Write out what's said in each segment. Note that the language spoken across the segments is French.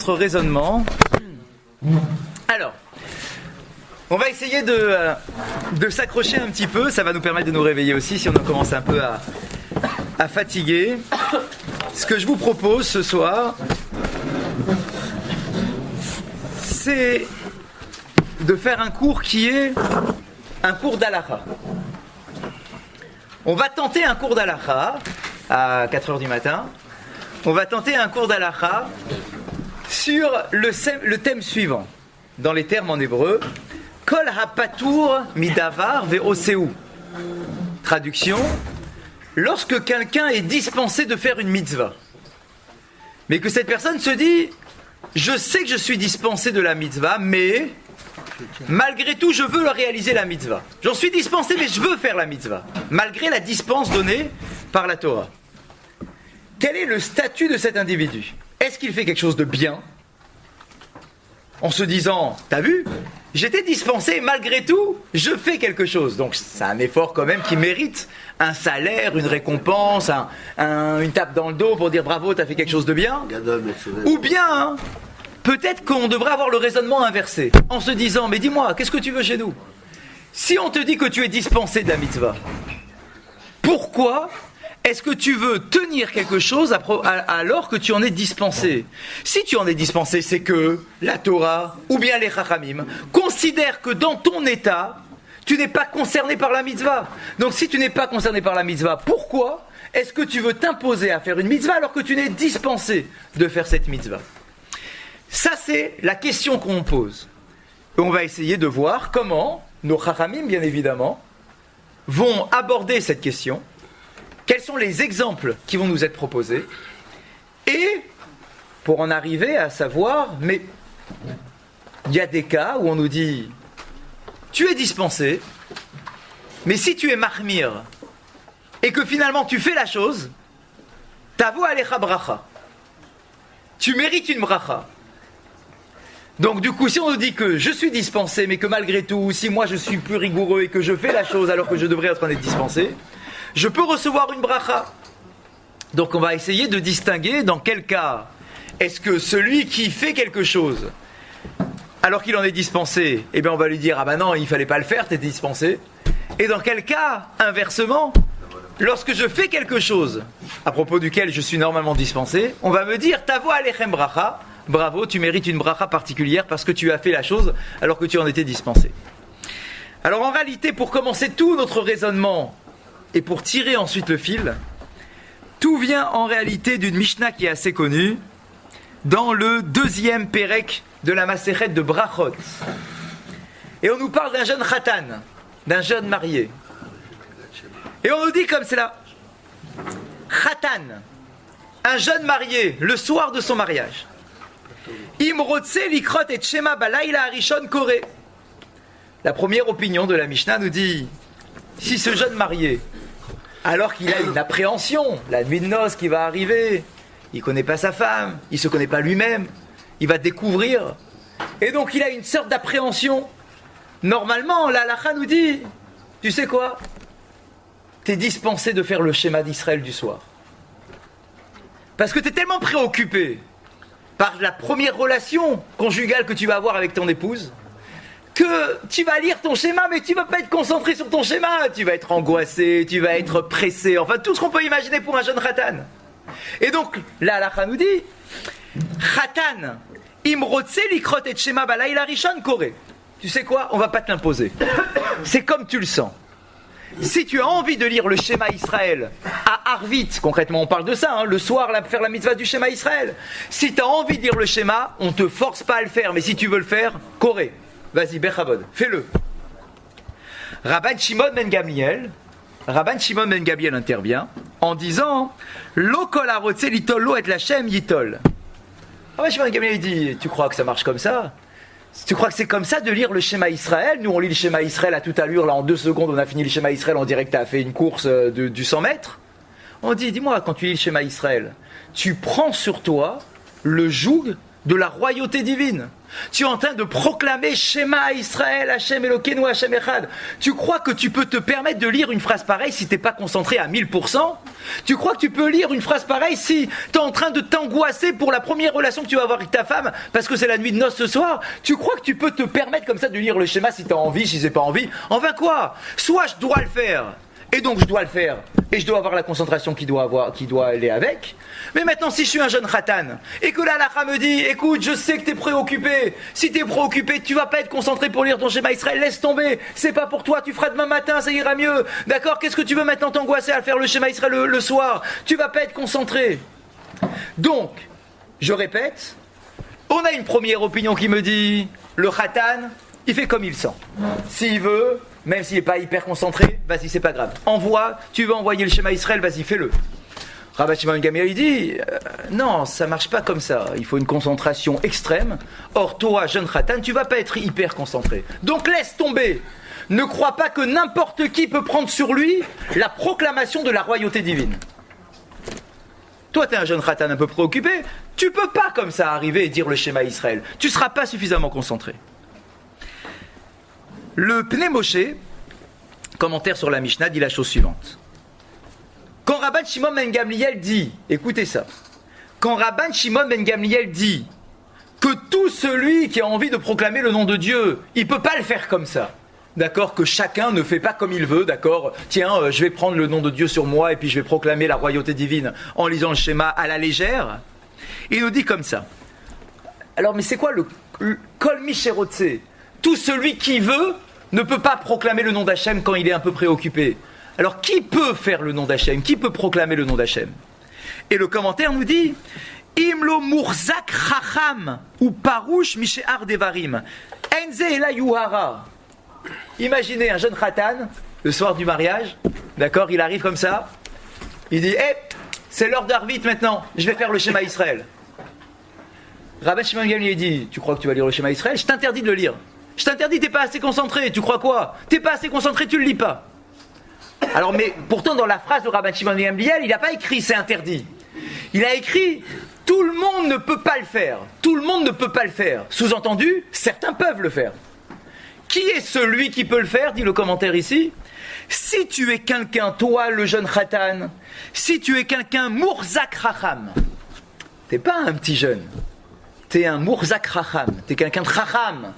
Notre raisonnement. Alors, on va essayer de s'accrocher un petit peu, ça va nous permettre de nous réveiller aussi si on en commence un peu à fatiguer. Ce que je vous propose ce soir, c'est de faire un cours qui est un cours d'halakha. On va tenter un cours d'halakha à 4h du matin. On va tenter un cours d'halakha sur le thème suivant, dans les termes en hébreu, Kol ha-patur midavar ve'oseu. Traduction, lorsque quelqu'un est dispensé de faire une mitzvah, mais que cette personne se dit, je sais que je suis dispensé de la mitzvah, mais malgré tout, je veux réaliser la mitzvah. J'en suis dispensé, mais je veux faire la mitzvah, malgré la dispense donnée par la Torah. Quel est le statut de cet individu ? Est-ce qu'il fait quelque chose de bien ? En se disant, t'as vu ? J'étais dispensé et malgré tout, je fais quelque chose. Donc c'est un effort quand même qui mérite un salaire, une récompense, une tape dans le dos pour dire bravo, t'as fait quelque chose de bien. Ou bien, peut-être qu'on devrait avoir le raisonnement inversé, en se disant, mais dis-moi, qu'est-ce que tu veux chez nous ? Si on te dit que tu es dispensé de la mitzvah, pourquoi est-ce que tu veux tenir quelque chose alors que tu en es dispensé ? Si tu en es dispensé, c'est que la Torah, ou bien les Chachamim, considèrent que dans ton état, tu n'es pas concerné par la mitzvah. Donc si tu n'es pas concerné par la mitzvah, pourquoi est-ce que tu veux t'imposer à faire une mitzvah alors que tu n'es dispensé de faire cette mitzvah ? Ça, c'est la question qu'on pose. Et on va essayer de voir comment nos Chachamim, bien évidemment, vont aborder cette question. Quels sont les exemples qui vont nous être proposés ? Et pour en arriver à savoir, mais il y a des cas où on nous dit, tu es dispensé, mais si tu es mahmir, et que finalement tu fais la chose, tavo alecha bracha. Tu mérites une bracha. Donc du coup, si on nous dit que je suis dispensé, mais que malgré tout, si moi je suis plus rigoureux et que je fais la chose alors que je devrais être en être dispensé, je peux recevoir une bracha. Donc on va essayer de distinguer dans quel cas est-ce que celui qui fait quelque chose alors qu'il en est dispensé, eh bien on va lui dire ah ben non, il fallait pas le faire, t'es dispensé. Et dans quel cas, inversement, lorsque je fais quelque chose à propos duquel je suis normalement dispensé, on va me dire tavo alechem bracha, bravo, tu mérites une bracha particulière parce que tu as fait la chose alors que tu en étais dispensé. Alors en réalité, pour commencer tout notre raisonnement et pour tirer ensuite le fil, tout vient en réalité d'une Mishnah qui est assez connue, dans le 2e Pérek de la Masechet de Brachot. Et on nous parle d'un jeune Khatan, d'un jeune marié. Et on nous dit comme c'est là, Khatan, un jeune marié, le soir de son mariage. Imrotse likrot et shema balayla harishon kore. La première opinion de la Mishnah nous dit, si ce jeune marié, alors qu'il a une appréhension, la nuit de noces qui va arriver, il ne connaît pas sa femme, il ne se connaît pas lui-même, il va découvrir, et donc il a une sorte d'appréhension. Normalement, la halakha nous dit, tu sais quoi ? Tu es dispensé de faire le schéma d'Israël du soir. Parce que tu es tellement préoccupé par la première relation conjugale que tu vas avoir avec ton épouse, que tu vas lire ton schéma, mais tu ne vas pas être concentré sur ton schéma. Tu vas être angoissé, tu vas être pressé, enfin tout ce qu'on peut imaginer pour un jeune khatan. Et donc, la halakha nous dit, khatan, imrotse likrot et shema balayla rishon kore. Tu sais quoi ? On ne va pas te l'imposer. C'est comme tu le sens. Si tu as envie de lire le schéma Israël à Arvit, concrètement on parle de ça, le soir faire la mitzvah du schéma Israël. Si tu as envie de lire le schéma, on ne te force pas à le faire, mais si tu veux le faire, koré. Vas-y, Bechavod, fais-le. Rabban Shimon ben Gamliel intervient en disant Lo kol harotze litol lo et lachem yitol. Rabban Shimon ben Gamliel dit tu crois que ça marche comme ça ? Tu crois que c'est comme ça de lire le schéma Israël ? Nous on lit le schéma Israël à toute allure, là en 2 secondes on a fini le schéma Israël, on dirait que tu as fait une course du 100 mètres. On dit dis-moi, quand tu lis le schéma Israël, tu prends sur toi le joug de la royauté divine. Tu es en train de proclamer Shema Israël, Hashem Elokeinu, Hashem Echad. Tu crois que tu peux te permettre de lire une phrase pareille si tu n'es pas concentré à 1000%? Tu crois que tu peux lire une phrase pareille si tu es en train de t'angoisser pour la première relation que tu vas avoir avec ta femme parce que c'est la nuit de noces ce soir? Tu crois que tu peux te permettre comme ça de lire le schéma si tu as envie, si c'est pas envie? Enfin quoi? Soit je dois le faire, et donc je dois le faire, et je dois avoir la concentration qui doit aller avec. Mais maintenant, si je suis un jeune khatan, et que la halakha me dit, écoute, je sais que tu es préoccupé, si tu es préoccupé, tu vas pas être concentré pour lire ton schéma Israël, laisse tomber, c'est pas pour toi, tu feras demain matin, ça ira mieux, d'accord? Qu'est-ce que tu veux maintenant t'angoisser à faire le schéma Israël le soir? Tu vas pas être concentré. Donc, je répète, on a une première opinion qui me dit, le khatan, il fait comme il sent. S'il veut, même s'il n'est pas hyper concentré, vas-y, c'est pas grave. Tu veux envoyer le schéma Israël, vas-y, fais-le. Rabbi Shimon ben Gamliel, il dit, non, ça marche pas comme ça. Il faut une concentration extrême. Or, toi, jeune khatan, tu vas pas être hyper concentré. Donc, laisse tomber. Ne crois pas que n'importe qui peut prendre sur lui la proclamation de la royauté divine. Toi, tu es un jeune khatan un peu préoccupé. Tu peux pas comme ça arriver et dire le schéma Israël. Tu seras pas suffisamment concentré. Le Pnei Moshe, commentaire sur la Mishnah, dit la chose suivante. Quand Rabban Shimon ben Gamliel dit, écoutez ça, quand Rabban Shimon ben Gamliel dit que tout celui qui a envie de proclamer le nom de Dieu, il ne peut pas le faire comme ça, d'accord, que chacun ne fait pas comme il veut, d'accord, tiens, je vais prendre le nom de Dieu sur moi et puis je vais proclamer la royauté divine en lisant le schéma à la légère, il nous dit comme ça. Alors, mais c'est quoi le Kol Misherotse? Tout celui qui veut ne peut pas proclamer le nom d'Hachem quand il est un peu préoccupé. Alors, qui peut faire le nom d'Hachem? Qui peut proclamer le nom d'Hachem? Et le commentaire nous dit Imlo Murzak Chacham ou Parouche Mishéar Devarim Enze Ela Yuhara. Imaginez un jeune khatan, le soir du mariage, d'accord, il arrive comme ça, il dit c'est l'heure d'Arvit maintenant, je vais faire le schéma Israël. Rabban Shimon ben Gamliel dit tu crois que tu vas lire le schéma Israël? Je t'interdis de le lire. Je t'interdis, t'es pas assez concentré. Tu crois quoi? T'es pas assez concentré, tu le lis pas. Alors, mais pourtant, dans la phrase de Rabban Shimon ben Gamliel, il n'a pas écrit c'est interdit. Il a écrit tout le monde ne peut pas le faire. Tout le monde ne peut pas le faire. Sous-entendu, certains peuvent le faire. Qui est celui qui peut le faire? Dit le commentaire ici. Si tu es quelqu'un, toi, le jeune khatan, si tu es quelqu'un Murzak Chacham, t'es pas un petit jeune. T'es un Murzak Chacham. T'es quelqu'un de Chacham.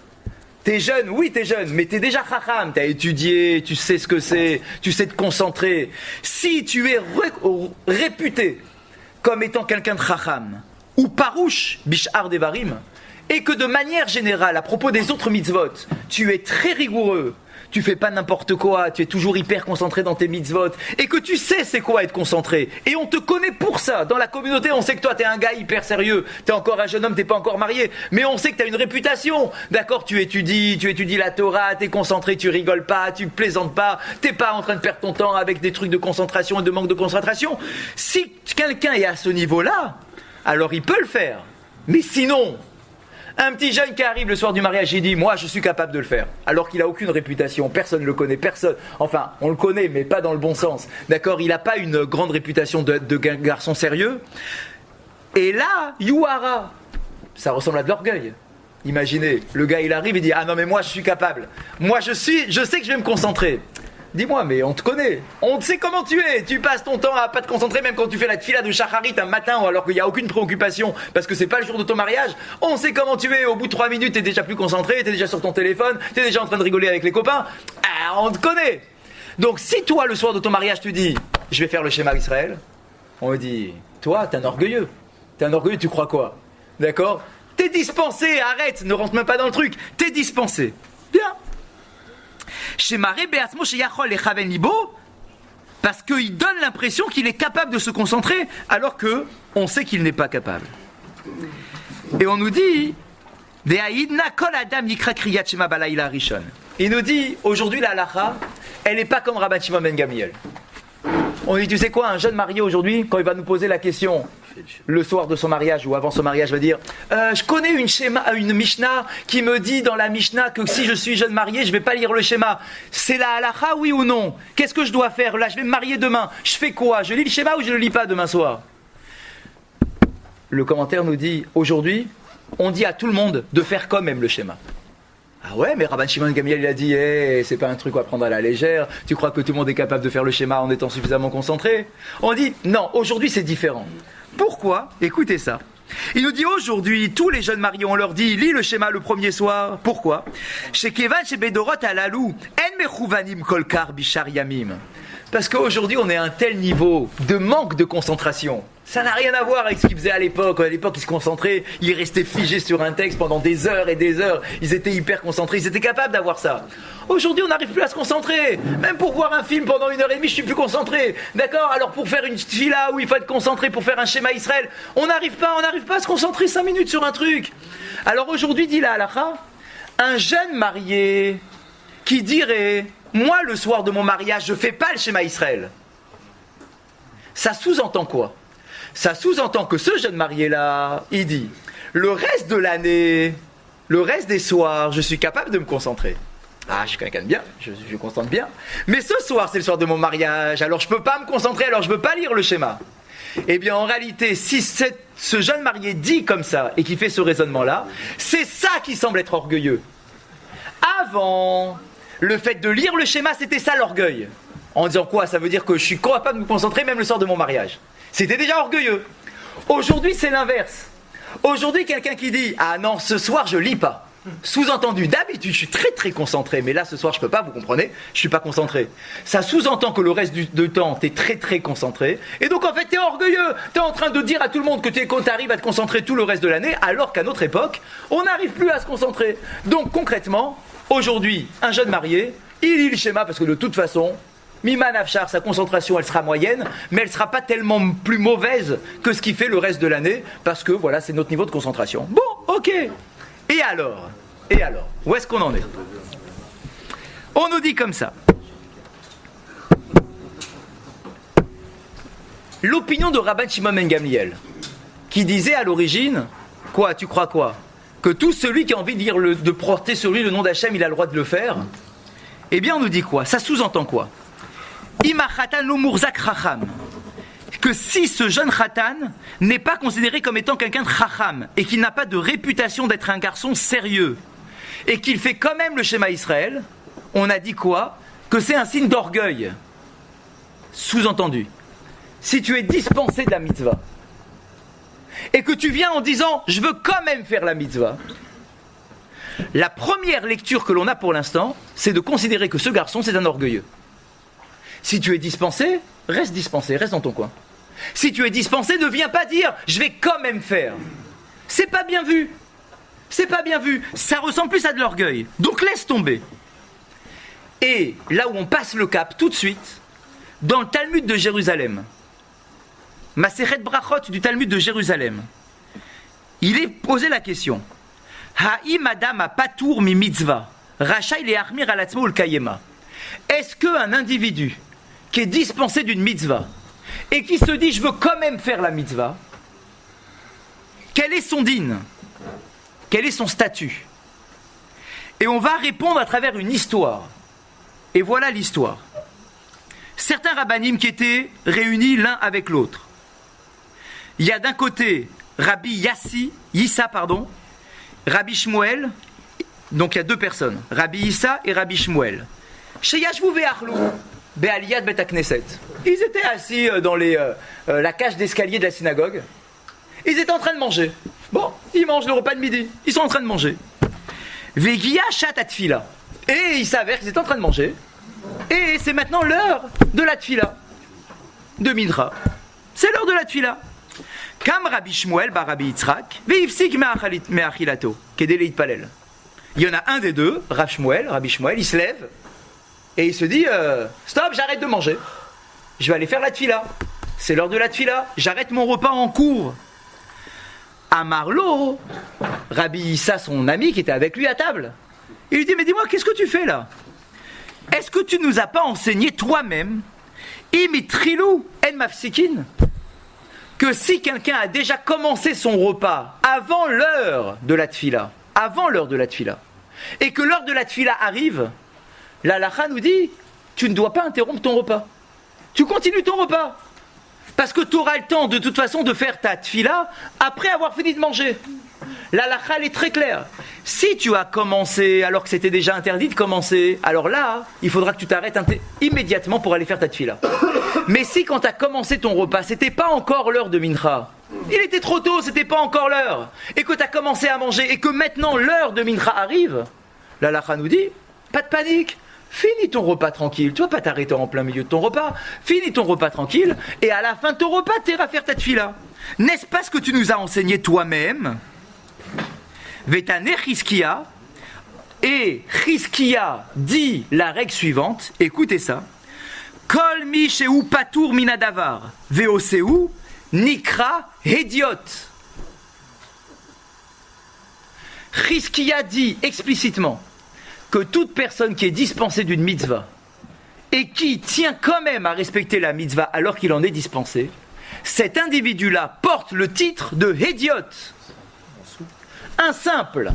T'es jeune, oui t'es jeune, mais t'es déjà chacham, t'as étudié, tu sais ce que c'est, tu sais te concentrer. Si tu es réputé comme étant quelqu'un de chacham, ou parouche, bishar devarim, et que de manière générale, à propos des autres mitzvot, tu es très rigoureux, tu fais pas n'importe quoi, tu es toujours hyper concentré dans tes mitzvot, et que tu sais c'est quoi être concentré, et on te connaît pour ça, dans la communauté on sait que toi t'es un gars hyper sérieux, t'es encore un jeune homme, t'es pas encore marié, mais on sait que t'as une réputation, d'accord, tu étudies la Torah, t'es concentré, tu rigoles pas, tu plaisantes pas, t'es pas en train de perdre ton temps avec des trucs de concentration et de manque de concentration. Si quelqu'un est à ce niveau-là, alors il peut le faire, mais sinon... Un petit jeune qui arrive le soir du mariage, il dit « Moi, je suis capable de le faire », alors qu'il n'a aucune réputation, personne ne le connaît, personne... Enfin, on le connaît, mais pas dans le bon sens. D'accord? Il n'a pas une grande réputation de garçon sérieux. Et là, Yuhara, ça ressemble à de l'orgueil. Imaginez, le gars, il arrive et dit « Ah non, mais moi, je suis capable. Moi, je sais que je vais me concentrer. » Dis-moi, mais on te connaît, on sait comment tu es, tu passes ton temps à pas te concentrer même quand tu fais la tfila de Shacharit un matin alors qu'il n'y a aucune préoccupation parce que c'est pas le jour de ton mariage, on sait comment tu es, au bout de 3 minutes t'es déjà plus concentré, t'es déjà sur ton téléphone, t'es déjà en train de rigoler avec les copains, on te connaît. Donc si toi le soir de ton mariage tu dis, je vais faire le schéma Israël, on me dit, toi t'es un orgueilleux, tu crois quoi? D'accord? T'es dispensé, arrête, ne rentre même pas dans le truc, t'es dispensé. Bien. Parce qu'il donne l'impression qu'il est capable de se concentrer alors que on sait qu'il n'est pas capable. Et on nous dit il nous dit aujourd'hui la halakha elle n'est pas comme Rabban Shimon ben Gamliel. On dit tu sais quoi, un jeune marié aujourd'hui quand il va nous poser la question le soir de son mariage ou avant son mariage va dire je connais une Mishnah qui me dit dans la Mishnah que si je suis jeune marié je vais pas lire le schéma, c'est la halakha oui ou non? Qu'est-ce que je dois faire là? Je vais me marier demain, je fais quoi? Je lis le schéma ou je le lis pas demain soir? Le commentaire nous dit aujourd'hui on dit à tout le monde de faire comme aime le schéma. Ah ouais, mais Rabban Shimon Gamliel il a dit c'est pas un truc à prendre à la légère, tu crois que tout le monde est capable de faire le schéma en étant suffisamment concentré? On dit non, aujourd'hui c'est différent. Pourquoi? Écoutez ça. Il nous dit aujourd'hui, tous les jeunes mariés, on leur dit lis le schéma le premier soir. Pourquoi? Chez Kevan, chez Bedorot Alalou, En Mechouvanim Kolkar Bishar Yamim. Parce qu'aujourd'hui on est à un tel niveau de manque de concentration. Ça n'a rien à voir avec ce qu'ils faisaient à l'époque. À l'époque, ils se concentraient, ils restaient figés sur un texte pendant des heures et des heures. Ils étaient hyper concentrés, ils étaient capables d'avoir ça. Aujourd'hui, on n'arrive plus à se concentrer. Même pour voir un film pendant 1h30, je suis plus concentré. D'accord? Alors pour faire une fila où il faut être concentré, pour faire un schéma Israël, on n'arrive pas à se concentrer 5 minutes sur un truc. Alors aujourd'hui, dit la halakha, un jeune marié qui dirait, moi le soir de mon mariage, je fais pas le schéma Israël. Ça sous-entend quoi? Ça sous-entend que ce jeune marié-là, il dit, le reste de l'année, le reste des soirs, je suis capable de me concentrer. Ah, je suis quelqu'un de bien, je me concentre bien. Mais ce soir, c'est le soir de mon mariage, alors je ne peux pas me concentrer, alors je ne peux pas lire le schéma. Eh bien, en réalité, si ce jeune marié dit comme ça, et qui fait ce raisonnement-là, c'est ça qui semble être orgueilleux. Avant, le fait de lire le schéma, c'était ça l'orgueil. En disant quoi? Ça veut dire que je suis capable de me concentrer même le soir de mon mariage. C'était déjà orgueilleux. Aujourd'hui, c'est l'inverse. Aujourd'hui, quelqu'un qui dit « Ah non, ce soir, je lis pas ». Sous-entendu, d'habitude, je suis très très concentré, mais là, ce soir, je peux pas, vous comprenez? Je suis pas concentré. Ça sous-entend que le reste du temps, tu es très très concentré. Et donc, en fait, tu es orgueilleux. Tu es en train de dire à tout le monde que tu arrives à te concentrer tout le reste de l'année, alors qu'à notre époque, on n'arrive plus à se concentrer. Donc, concrètement, aujourd'hui, un jeune marié, il lit le schéma parce que de toute façon... Miman Afshar, sa concentration, elle sera moyenne, mais elle ne sera pas tellement plus mauvaise que ce qui fait le reste de l'année, parce que voilà, c'est notre niveau de concentration. Bon, ok. Et alors, où est-ce qu'on en est? On nous dit comme ça. L'opinion de Rabban Shimon ben Gamliel, qui disait à l'origine, quoi, tu crois quoi? Que tout celui qui a envie de porter sur lui le nom d'Hachem, il a le droit de le faire? Eh bien, on nous dit quoi? Ça sous-entend quoi? Que si ce jeune khatan n'est pas considéré comme étant quelqu'un de chacham et qu'il n'a pas de réputation d'être un garçon sérieux et qu'il fait quand même le schéma Israël, on a dit quoi? Que c'est un signe d'orgueil. Sous-entendu, si tu es dispensé de la mitzvah et que tu viens en disant je veux quand même faire la mitzvah, la première lecture que l'on a pour l'instant, c'est de considérer que ce garçon c'est un orgueilleux. Si tu es dispensé, reste dans ton coin. Si tu es dispensé, ne viens pas dire « je vais quand même faire ». C'est pas bien vu. C'est pas bien vu. Ça ressemble plus à de l'orgueil. Donc laisse tomber. Et là où on passe le cap tout de suite, dans le Talmud de Jérusalem, Masechet Brachot du Talmud de Jérusalem, il est posé la question « Ha'im adam a patour mi mitzvah, rachai le achmir alatzmo ul kayema » Est-ce qu'un individu qui est dispensé d'une mitzvah et qui se dit je veux quand même faire la mitzvah, quel est son din? Quel est son statut? Et on va répondre à travers une histoire. Et voilà l'histoire. Certains rabbanim qui étaient réunis l'un avec l'autre. Il y a d'un côté Rabbi Yissa, Rabbi Shmuel, donc il y a deux personnes, Rabbi Yissa et Rabbi Shmuel. Chez Yashvu ve'achlou, be'aliyat bet hakneset. Ils étaient assis dans la cage d'escalier de la synagogue. Ils étaient en train de manger. Bon, ils mangent le repas de midi. Ils sont en train de manger. Ve'gia shat atfila. Et il s'avère qu'ils étaient en train de manger. Et c'est maintenant l'heure de la tfila. De Midra. C'est l'heure de la tfila. Kam Rabbi Shmuel bar Rabbi Yitzhak, ve'ifsik me'achilato, kedei leitpalel. Il y en a un des deux, Rabbi Shmuel, il se lève. Et il se dit, stop, j'arrête de manger. Je vais aller faire la tfila. C'est l'heure de la tfila. J'arrête mon repas en cours. Amarlo, Rabbi Issa, son ami qui était avec lui à table, il lui dit, mais dis-moi, qu'est-ce que tu fais là? Est-ce que tu nous as pas enseigné toi-même, imitrilou en mafsikin, que si quelqu'un a déjà commencé son repas avant l'heure de la tfila, et que l'heure de la tfila arrive, la halakha nous dit, tu ne dois pas interrompre ton repas. Tu continues ton repas. Parce que tu auras le temps de toute façon de faire ta tfila après avoir fini de manger. La halakha, elle est très claire. Si tu as commencé alors que c'était déjà interdit de commencer, alors là, il faudra que tu t'arrêtes immédiatement pour aller faire ta tefila. Mais si quand tu as commencé ton repas, c'était pas encore l'heure de mincha, il était trop tôt, c'était pas encore l'heure, et que tu as commencé à manger, et que maintenant l'heure de mincha arrive, la halakha nous dit, pas de panique, finis ton repas tranquille, tu vas pas t'arrêter en plein milieu de ton repas, finis ton repas tranquille, et à la fin de ton repas, tu iras faire ta tefila. N'est-ce pas ce que tu nous as enseigné toi-même? Vetane Chizkia, et Chizkia dit la règle suivante, écoutez ça, Kol mi sheu patour minadavar, veoseu, nikra hediot. Chizkia dit explicitement que toute personne qui est dispensée d'une mitzvah et qui tient quand même à respecter la mitzvah alors qu'il en est dispensé, cet individu-là porte le titre de hediot. Un simple.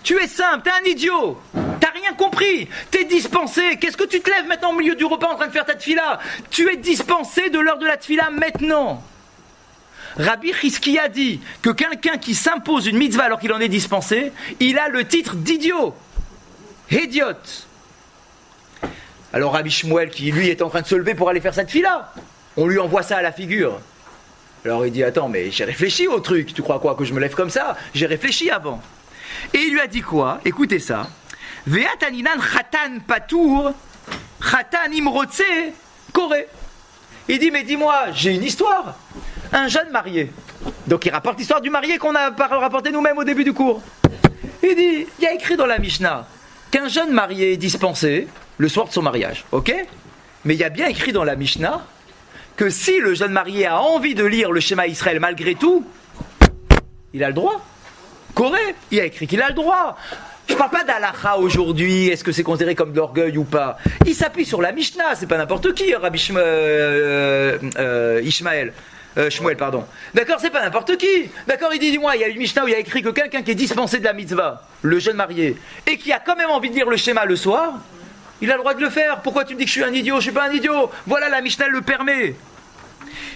Tu es simple, t'es un idiot. T'as rien compris. T'es dispensé. Qu'est-ce que tu te lèves maintenant au milieu du repas en train de faire ta tefila? Tu es dispensé de l'heure de la tefila maintenant. Rabbi Chizkia dit que quelqu'un qui s'impose une mitzvah alors qu'il en est dispensé, il a le titre d'idiot. Idiot. Alors Rabbi Shmuel, qui lui est en train de se lever pour aller faire sa tefila, on lui envoie ça à la figure. Alors il dit, attends, mais j'ai réfléchi au truc, tu crois quoi, que je me lève comme ça? J'ai réfléchi avant. Et il lui a dit quoi? Écoutez ça. Ve'ataninan chatan patour, chatan imrotse kore. Il dit, mais dis-moi, j'ai une histoire. Un jeune marié. Donc il rapporte l'histoire du marié qu'on a rapporté nous-mêmes au début du cours. Il dit, il y a écrit dans la Mishnah qu'un jeune marié est dispensé le soir de son mariage, ok? Mais il y a bien écrit dans la Mishnah que si le jeune marié a envie de lire le Shema Israël malgré tout, il a le droit. Corée, il a écrit qu'il a le droit. Je ne parle pas d'Alacha aujourd'hui, est-ce que c'est considéré comme de l'orgueil ou pas? Il s'appuie sur la Mishnah, c'est pas n'importe qui, Rabbi Shmuel, pardon. D'accord, c'est pas n'importe qui. D'accord, il dit, dis-moi, il y a une Mishnah où il y a écrit que quelqu'un qui est dispensé de la mitzvah, le jeune marié, et qui a quand même envie de lire le schéma le soir, il a le droit de le faire. Pourquoi tu me dis que je suis un idiot? Je suis pas un idiot. Voilà, la Mishnah le permet.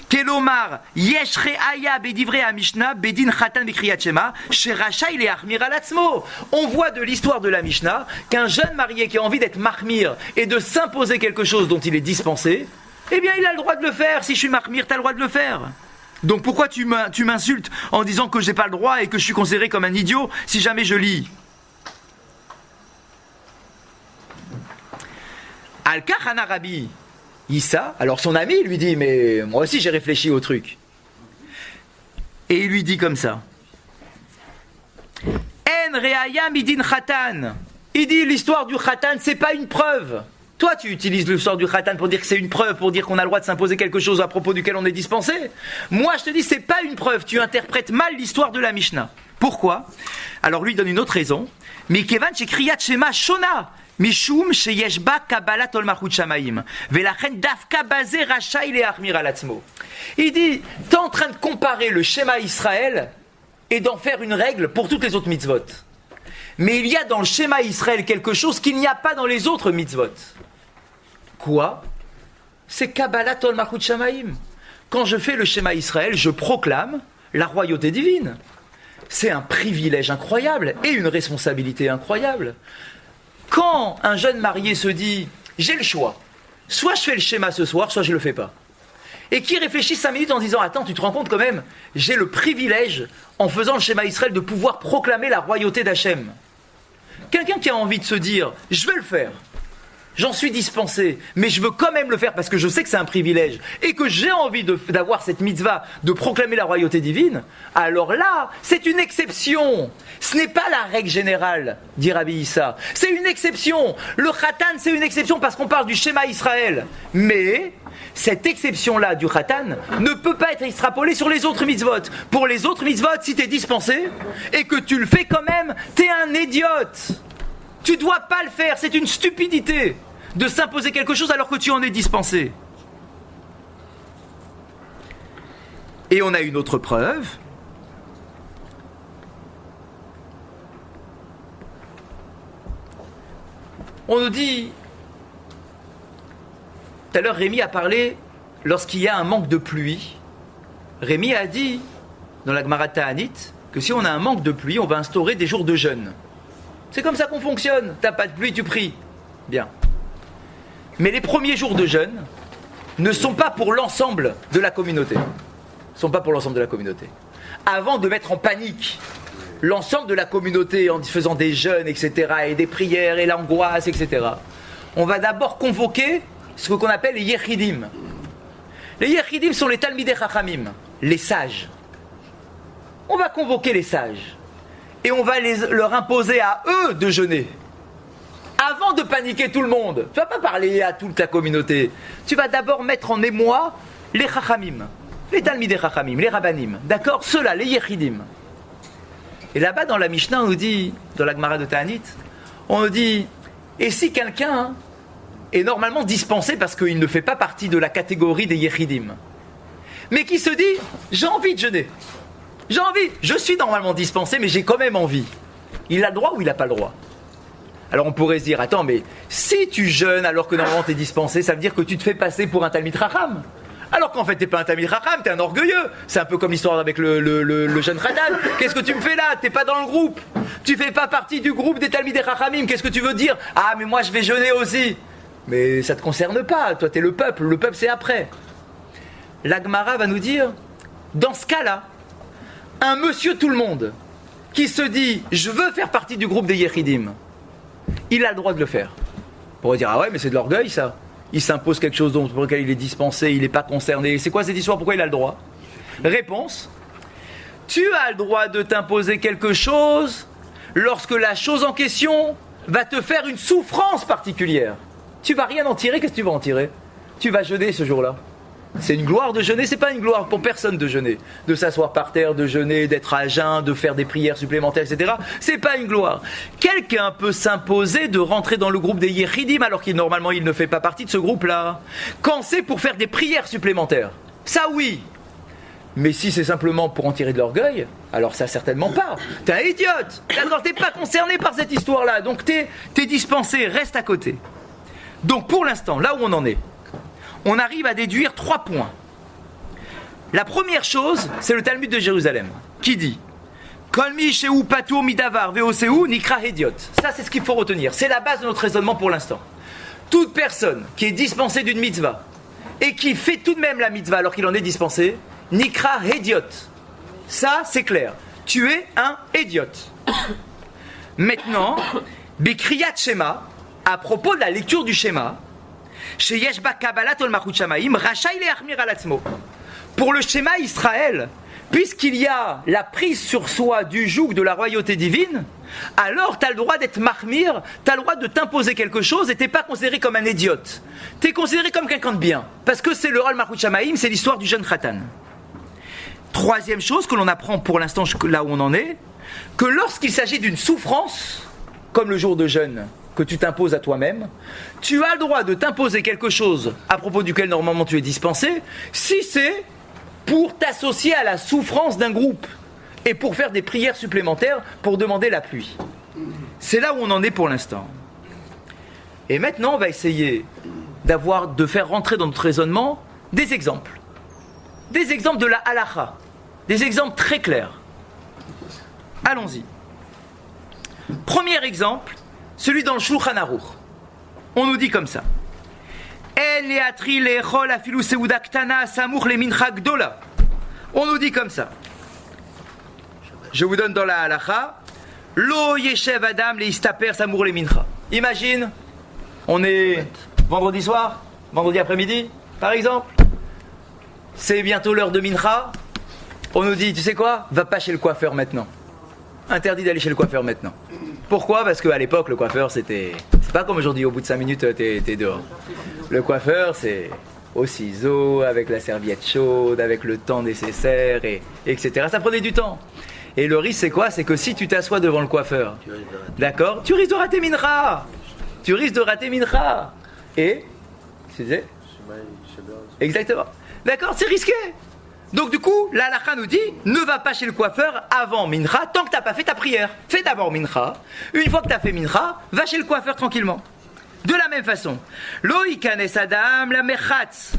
Kelomar, yesh re'aya bedivrei ha-Mishnah, bedin chatan bekriyat shema, sherachaï le'achmir alatzmo. On voit de l'histoire de la Mishnah qu'un jeune marié qui a envie d'être mahmir et de s'imposer quelque chose dont il est dispensé, eh bien, il a le droit de le faire. Si je suis mahmir, tu as le droit de le faire. Donc pourquoi tu m'insultes en disant que j'ai pas le droit et que je suis considéré comme un idiot si jamais je lis? Al-Kachana Rabbi Issa, alors son ami lui dit, mais moi aussi j'ai réfléchi au truc. Et il lui dit comme ça. En re'aya midin chatan. Il dit l'histoire du chatan, c'est pas une preuve. Toi, tu utilises l'histoire du khatan pour dire que c'est une preuve, pour dire qu'on a le droit de s'imposer quelque chose à propos duquel on est dispensé. Moi, je te dis, c'est pas une preuve. Tu interprètes mal l'histoire de la Mishnah. Pourquoi? Alors, lui donne une autre raison. Mikevan shekriyat shema shona. Mishum sheyesh ba kabbalat ol malchut shamayim. Velachen dafka bazé rachai leachmir alatzmo. Il dit, t'es en train de comparer le schéma Israël et d'en faire une règle pour toutes les autres mitzvot. Mais il y a dans le schéma Israël quelque chose qu'il n'y a pas dans les autres mitzvot. Quoi? C'est Kabbalat ol malchut shamayim. Quand je fais le schéma Israël, je proclame la royauté divine. C'est un privilège incroyable et une responsabilité incroyable. Quand un jeune marié se dit, j'ai le choix, soit je fais le schéma ce soir, soit je le fais pas. Et qui réfléchit 5 minutes en disant, attends, tu te rends compte quand même, j'ai le privilège, en faisant le schéma Israël, de pouvoir proclamer la royauté d'Hachem. Quelqu'un qui a envie de se dire, je vais le faire, j'en suis dispensé, mais je veux quand même le faire parce que je sais que c'est un privilège et que j'ai envie d'avoir cette mitzvah de proclamer la royauté divine, alors là, c'est une exception. Ce n'est pas la règle générale, dit Rabbi Issa. C'est une exception. Le khatan, c'est une exception parce qu'on parle du schéma Israël. Mais cette exception-là du khatan ne peut pas être extrapolée sur les autres mitzvot. Pour les autres mitzvot, si tu es dispensé et que tu le fais quand même, tu es un idiote. Tu dois pas le faire, c'est une stupidité de s'imposer quelque chose alors que tu en es dispensé. Et on a une autre preuve. On nous dit, tout à l'heure Rémi a parlé lorsqu'il y a un manque de pluie. Rémi a dit, dans la Gemara Ta'anit, que si on a un manque de pluie, on va instaurer des jours de jeûne. C'est comme ça qu'on fonctionne. T'as pas de pluie, tu pries. Bien. Mais les premiers jours de jeûne ne sont pas pour l'ensemble de la communauté. Ne sont pas pour l'ensemble de la communauté. Avant de mettre en panique l'ensemble de la communauté en faisant des jeûnes, etc., et des prières, et l'angoisse, etc., on va d'abord convoquer ce qu'on appelle les Yechidim. Les Yechidim sont les Talmidei Chachamim, les sages. On va convoquer les sages. Et on va leur imposer à eux de jeûner. Avant de paniquer tout le monde. Tu ne vas pas parler à toute la communauté. Tu vas d'abord mettre en émoi les Chachamim. Les Talmidei Chachamim, les Rabbanim. D'accord? Ceux-là, les Yechidim. Et là-bas, dans la Mishnah, on nous dit, dans la Gemara de Ta'anit, on nous dit, et si quelqu'un est normalement dispensé parce qu'il ne fait pas partie de la catégorie des Yechidim, mais qui se dit, j'ai envie de jeûner. J'ai envie, je suis normalement dispensé, mais j'ai quand même envie. Il a le droit ou il n'a pas le droit? Alors on pourrait se dire, attends, mais si tu jeûnes alors que normalement tu es dispensé, ça veut dire que tu te fais passer pour un Talmid Chacham. Alors qu'en fait t'es pas un Talmid Chacham, t'es un orgueilleux. C'est un peu comme l'histoire avec le jeune Khadam. Qu'est-ce que tu me fais là? T'es pas dans le groupe. Tu fais pas partie du groupe des Talmidei Chachamim. Qu'est-ce que tu veux dire? Ah mais moi je vais jeûner aussi. Mais ça te concerne pas, toi t'es le peuple c'est après. La Gemara va nous dire, dans ce cas-là, un monsieur tout le monde qui se dit je veux faire partie du groupe des Yechidim, il a le droit de le faire. On pourrait dire ah ouais mais c'est de l'orgueil ça. Il s'impose quelque chose pour lequel il est dispensé, il n'est pas concerné. C'est quoi cette histoire? Pourquoi il a le droit? Réponse, tu as le droit de t'imposer quelque chose lorsque la chose en question va te faire une souffrance particulière. Tu vas rien en tirer, qu'est-ce que tu vas en tirer? Tu vas jeûner ce jour-là. C'est une gloire de jeûner, c'est pas une gloire pour personne de jeûner. De s'asseoir par terre, de jeûner, d'être à jeun, de faire des prières supplémentaires, etc. C'est pas une gloire. Quelqu'un peut s'imposer de rentrer dans le groupe des Yechidim alors qu'il normalement il ne fait pas partie de ce groupe-là. Quand c'est pour faire des prières supplémentaires, ça oui. Mais si c'est simplement pour en tirer de l'orgueil, alors ça certainement pas. T'es un idiote. D'accord, t'es pas concerné par cette histoire-là, donc t'es dispensé, reste à côté. Donc pour l'instant, là où on en est, on arrive à déduire 3 points. La première chose, c'est le Talmud de Jérusalem, qui dit Kol mi shehu patur midavar ve'oseu nikra hediot. Ça, c'est ce qu'il faut retenir. C'est la base de notre raisonnement pour l'instant. Toute personne qui est dispensée d'une mitzvah et qui fait tout de même la mitzvah alors qu'il en est dispensé, nikra hediot. Ça, c'est clair. Tu es un idiot. Maintenant, Bikriyat Shema, à propos de la lecture du schéma, pour le schéma Israël, puisqu'il y a la prise sur soi du joug de la royauté divine, alors tu as le droit d'être mahmir, tu as le droit de t'imposer quelque chose et tu n'es pas considéré comme un idiote. Tu es considéré comme quelqu'un de bien, parce que c'est le rôle Malchut Shamaïm, c'est l'histoire du jeune Khatan. Troisième chose que l'on apprend pour l'instant là où on en est, que lorsqu'il s'agit d'une souffrance, comme le jour de jeûne, que tu t'imposes à toi-même, tu as le droit de t'imposer quelque chose à propos duquel normalement tu es dispensé, si c'est pour t'associer à la souffrance d'un groupe et pour faire des prières supplémentaires pour demander la pluie. C'est là où on en est pour l'instant. Et maintenant, on va essayer de faire rentrer dans notre raisonnement des exemples. Des exemples de la halakha. Des exemples très clairs. Allons-y. Premier exemple, celui dans le Shulchan Aruch. On nous dit comme ça. On nous dit comme ça. Je vous donne dans la halakha. Lo yeshev adam le istaper samour le mincha. Imagine, on est vendredi soir, vendredi après-midi, par exemple. C'est bientôt l'heure de mincha. On nous dit, tu sais quoi? Va pas chez le coiffeur maintenant. Interdit d'aller chez le coiffeur maintenant. Pourquoi? Parce qu'à l'époque, le coiffeur, c'est pas comme aujourd'hui, au bout de 5 minutes, t'es dehors. Le coiffeur, c'est au ciseau, avec la serviette chaude, avec le temps nécessaire, etc. Ça prenait du temps. Et le risque, c'est quoi? C'est que si tu t'assois devant le coiffeur, d'accord, tu risques de rater mincha. Tu risques de rater mincha. Et, tu disais? Exactement. D'accord, c'est risqué. Donc du coup, la halakha nous dit, ne va pas chez le coiffeur avant mincha, tant que tu n'as pas fait ta prière. Fais d'abord mincha. Une fois que tu as fait mincha, va chez le coiffeur tranquillement. De la même façon, lo ikanes adam la mechatz.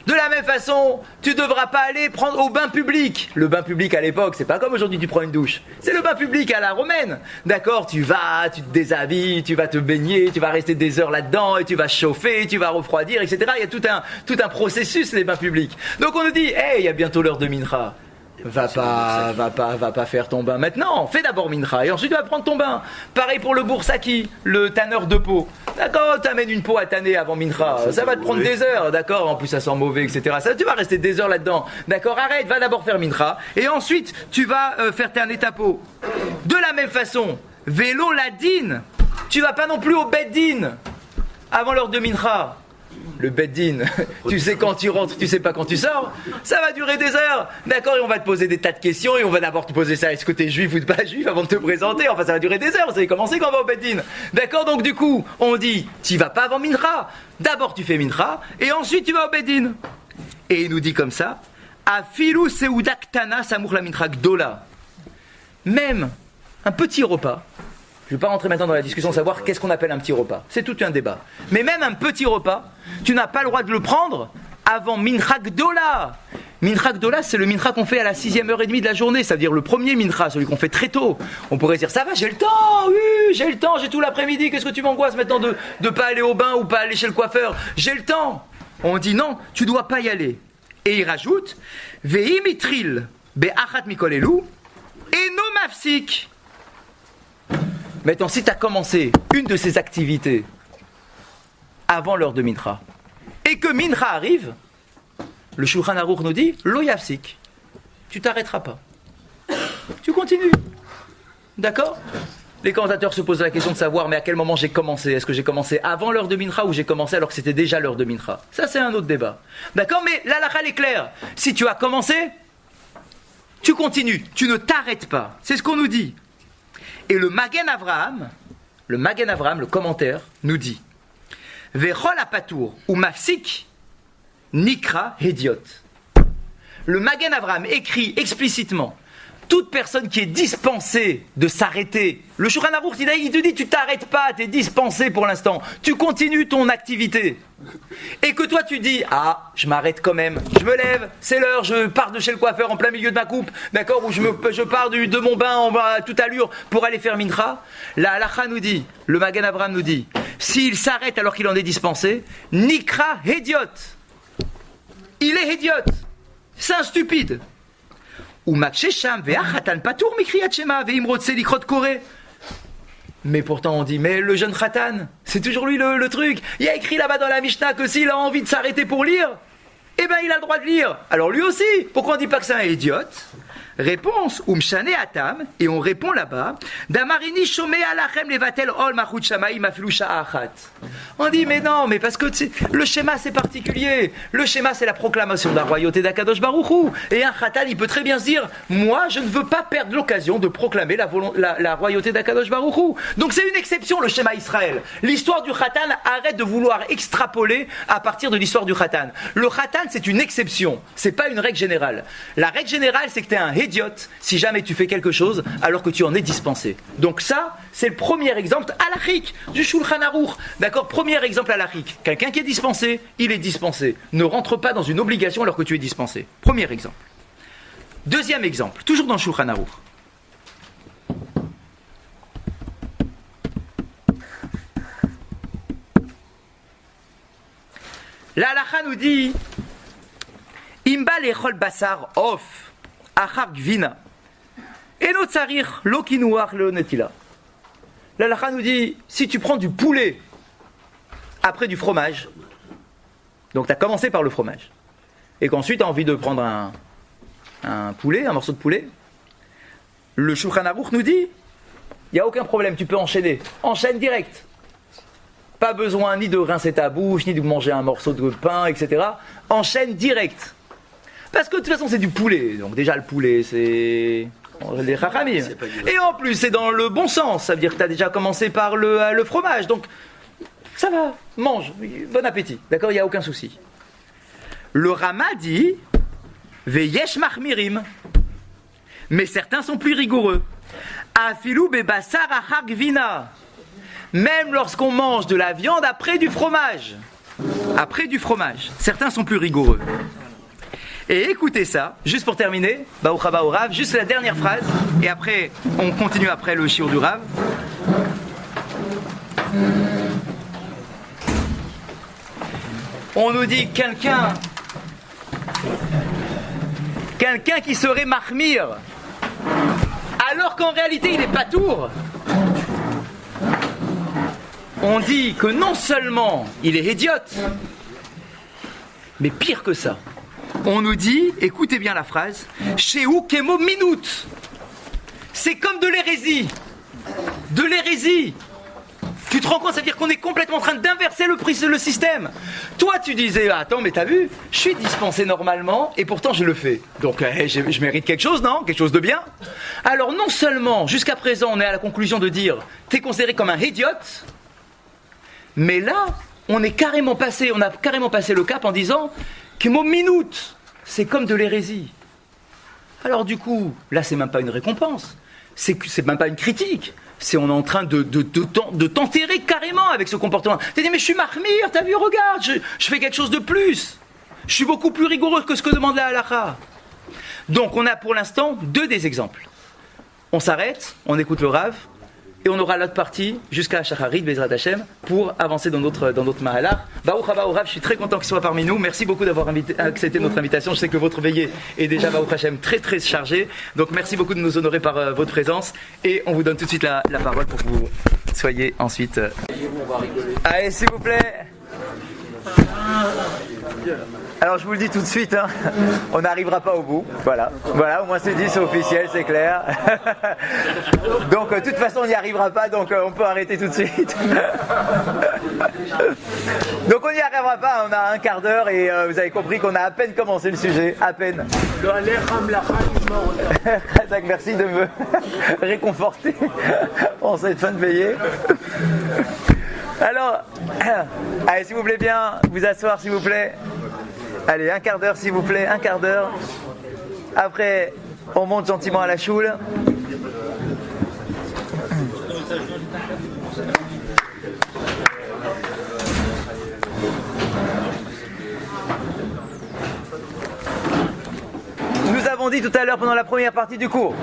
De la même façon, tu ne devras pas aller prendre au bain public. Le bain public à l'époque, c'est pas comme aujourd'hui tu prends une douche. C'est le bain public à la romaine. D'accord, tu vas, tu te déshabilles, tu vas te baigner, tu vas rester des heures là-dedans et tu vas chauffer, tu vas refroidir, etc. Il y a tout un processus, les bains publics. Donc on nous dit, hey, il y a bientôt l'heure de mincha. Va pas faire ton bain maintenant. Fais d'abord mincha et ensuite tu vas prendre ton bain. Pareil pour le boursaki, le tanneur de peau. D'accord, t'amènes une peau à tanner avant mincha. Ça va te prendre des heures, d'accord. En plus ça sent mauvais, etc. Ça, tu vas rester des heures là-dedans. D'accord, arrête, va d'abord faire mincha et ensuite tu vas faire tanner ta peau. De la même façon, vélo ladine. Tu vas pas non plus au beddin avant l'heure de mincha. Le beddin, tu sais quand tu rentres, tu sais pas quand tu sors, ça va durer des heures, d'accord, et on va te poser des tas de questions, et on va d'abord te poser ça, est-ce que t'es juif ou pas juif avant de te présenter, enfin ça va durer des heures, vous savez commencer quand on va au beddin, d'accord, donc du coup, on dit, tu vas pas avant mincha, d'abord tu fais mincha, et ensuite tu vas au beddin, et il nous dit comme ça, afilu seudaktana samour la mincha gdola, même un petit repas. Je ne vais pas rentrer maintenant dans la discussion de savoir qu'est-ce qu'on appelle un petit repas. C'est tout un débat. Mais même un petit repas, tu n'as pas le droit de le prendre avant Mincha Gdola. Mincha Gdola, c'est le mincha qu'on fait à la 6h30 de la journée, c'est-à-dire le premier mincha, celui qu'on fait très tôt. On pourrait dire, ça va, j'ai le temps, oui, j'ai le temps, j'ai tout l'après-midi, qu'est-ce que tu m'angoisses maintenant de ne pas aller au bain ou pas aller chez le coiffeur? J'ai le temps. On dit non, tu ne dois pas y aller. Et il rajoute, Ve'imitril be'achat mikol elu, eno mafsik. Maintenant, si tu as commencé une de ces activités avant l'heure de mincha, et que mincha arrive, le Shulchan Aruch nous dit, lo yafsik, tu t'arrêteras pas. Tu continues. D'accord? Les commentateurs se posent la question de savoir, mais à quel moment j'ai commencé? Est-ce que j'ai commencé avant l'heure de mincha ou j'ai commencé alors que c'était déjà l'heure de mincha? Ça, c'est un autre débat. D'accord? Mais l'halakha est claire. Si tu as commencé, tu continues. Tu ne t'arrêtes pas. C'est ce qu'on nous dit. Et le Magen Avraham, le commentaire, nous dit Vechol apatour ou mafsik nikra hediot. Le Magen Avraham écrit explicitement toute personne qui est dispensée de s'arrêter. Le Shulchan Aruch, il te dit tu t'arrêtes pas, tu es dispensé pour l'instant. Tu continues ton activité. Et que toi tu dis ah, je m'arrête quand même, je me lève, c'est l'heure, je pars de chez le coiffeur en plein milieu de ma coupe, d'accord, ou je pars de mon bain à toute allure pour aller faire mincha. La halakha nous dit, le Magen Avraham nous dit, s'il s'arrête alors qu'il en est dispensé, nikra hediot. Il est hediot. C'est un stupide. Ou makshesham ve'achatan patour mikriyat shema ve'imrotse likrot koré. Mais pourtant on dit, mais le jeune Khatan, c'est toujours lui le truc. Il y a écrit là-bas dans la Mishnah que s'il a envie de s'arrêter pour lire, eh ben il a le droit de lire. Alors lui aussi, pourquoi on dit pas que c'est un idiote? Réponse, umshane atam, et on répond là-bas, damarini shomé alachem levatel ol machut shamaim afilu sha'achat. On dit, mais non, mais parce que le schéma c'est particulier. Le schéma c'est la proclamation de la royauté d'Akadosh Baruch Hu. Et un Khatan, il peut très bien se dire, moi je ne veux pas perdre l'occasion de proclamer la royauté d'Akadosh Baruch Hu. Donc c'est une exception le schéma Israël. L'histoire du Khatan arrête de vouloir extrapoler à partir de l'histoire du Khatan. Le Khatan c'est une exception, c'est pas une règle générale. La règle générale c'est que tu es un idiote si jamais tu fais quelque chose alors que tu en es dispensé. Donc ça, c'est le premier exemple halakhique du Shulchan Aruch. D'accord, premier exemple halakhique. Quelqu'un qui est dispensé, il est dispensé. Ne rentre pas dans une obligation alors que tu es dispensé. Premier exemple. Deuxième exemple, toujours dans le Shulchan Aruch. La halakha nous dit Imba lechol basar off achar gvina eno tsarich lo kinuach lo netila. La halakha nous dit si tu prends du poulet après du fromage, donc tu as commencé par le fromage, et qu'ensuite tu as envie de prendre un poulet, un morceau de poulet, le Shulchan Aruch nous dit il n'y a aucun problème, tu peux enchaîner, enchaîne direct. Pas besoin ni de rincer ta bouche, ni de manger un morceau de pain, etc. Enchaîne direct. Parce que de toute façon c'est du poulet, donc déjà le poulet c'est les chachamim. Et en plus c'est dans le bon sens, ça veut dire que tu as déjà commencé par le fromage, donc ça va, mange, bon appétit, d'accord, il n'y a aucun souci. Le Rama dit Veyesh machmirim, mais certains sont plus rigoureux. Afilu bebassar achar gvina, même lorsqu'on mange de la viande après du fromage. après du fromage. Certains sont plus rigoureux. Et écoutez ça, juste pour terminer, Baruch haba au Rav, juste la dernière phrase, et après, on continue après le shiur du Rav. On nous dit quelqu'un qui serait mahmir, alors qu'en réalité il est patour. On dit que non seulement il est idiote, mais pire que ça. On nous dit, écoutez bien la phrase, chez Ukemo minute. C'est comme de l'hérésie. De l'hérésie. Tu te rends compte, ça veut dire qu'on est complètement en train d'inverser le système. Toi, tu disais, attends, mais t'as vu, je suis dispensé normalement et pourtant je le fais. Donc, je mérite quelque chose, non? Quelque chose de bien. Alors, non seulement, jusqu'à présent, on est à la conclusion de dire, t'es considéré comme un idiote, mais là, on a carrément passé le cap en disant que mon minute, c'est comme de l'hérésie. Alors du coup, là, c'est même pas une récompense, c'est même pas une critique. On est en train de t'enterrer carrément avec ce comportement. Tu dis, mais je suis mahmir, t'as vu, regarde, je fais quelque chose de plus. Je suis beaucoup plus rigoureux que ce que demande la halakha. Donc, on a pour l'instant deux des exemples. On s'arrête, on écoute le Rav, et on aura l'autre partie jusqu'à Shacharit, Bezrat Hashem, pour avancer dans notre mahalach. Baruch haba au Rav, je suis très content qu'il soit parmi nous. Merci beaucoup d'avoir accepté notre invitation. Je sais que votre veillée est déjà, Baruch Hashem, très très chargée. Donc merci beaucoup de nous honorer par votre présence. Et on vous donne tout de suite la parole pour que vous soyez ensuite... Allez, s'il vous plaît. Alors je vous le dis tout de suite, hein, on n'arrivera pas au bout. Voilà, au moins c'est dit, c'est officiel, c'est clair. Donc de toute façon on n'y arrivera pas, donc on peut arrêter tout de suite. Donc on n'y arrivera pas, on a un quart d'heure et vous avez compris qu'on a à peine commencé le sujet, à peine. Merci de me réconforter en cette fin de veillée. Alors, allez, s'il vous plaît bien, vous asseoir s'il vous plaît. Allez, un quart d'heure s'il vous plaît, un quart d'heure. Après, on monte gentiment à la choule. Nous avons dit tout à l'heure pendant la première partie du cours,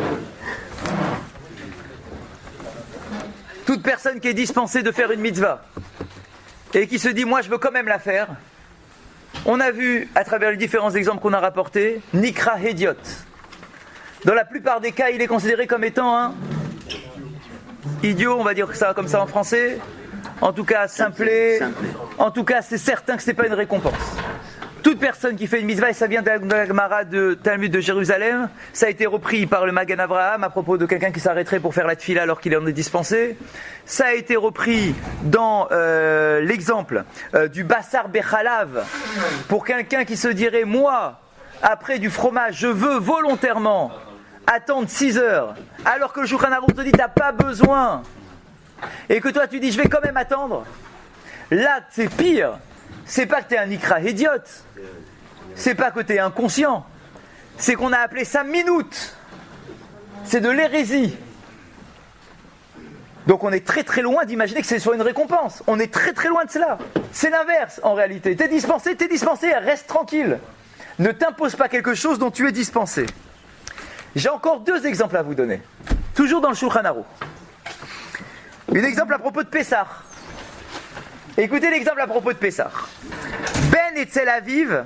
toute personne qui est dispensée de faire une mitzvah et qui se dit moi je veux quand même la faire, on a vu à travers les différents exemples qu'on a rapportés, Nikra Hédiot. Dans la plupart des cas, il est considéré comme étant un idiot, on va dire ça comme ça en français. En tout cas, simplé. En tout cas, c'est certain que ce n'est pas une récompense. Toute personne qui fait une mitzvah, et ça vient de la Gemara de Talmud de Jérusalem, ça a été repris par le Magan Avraham à propos de quelqu'un qui s'arrêterait pour faire la tefila alors qu'il en est dispensé. Ça a été repris dans l'exemple du Bassar Bechalav, pour quelqu'un qui se dirait, moi, après du fromage, je veux volontairement attendre 6 heures, alors que le Shulchan Aruch te dit, t'as pas besoin, et que toi tu dis, je vais quand même attendre. Là, c'est pire. C'est pas que t'es un ikra idiote, c'est pas que t'es inconscient, c'est qu'on a appelé ça minute. C'est de l'hérésie. Donc on est très très loin d'imaginer que c'est soit une récompense. On est très très loin de cela. C'est l'inverse en réalité. T'es dispensé, reste tranquille. Ne t'impose pas quelque chose dont tu es dispensé. J'ai encore 2 exemples à vous donner. Toujours dans le Shulchan Aruch. Un exemple à propos de Pessah. Écoutez l'exemple à propos de Pessah. Ben etzel aviv,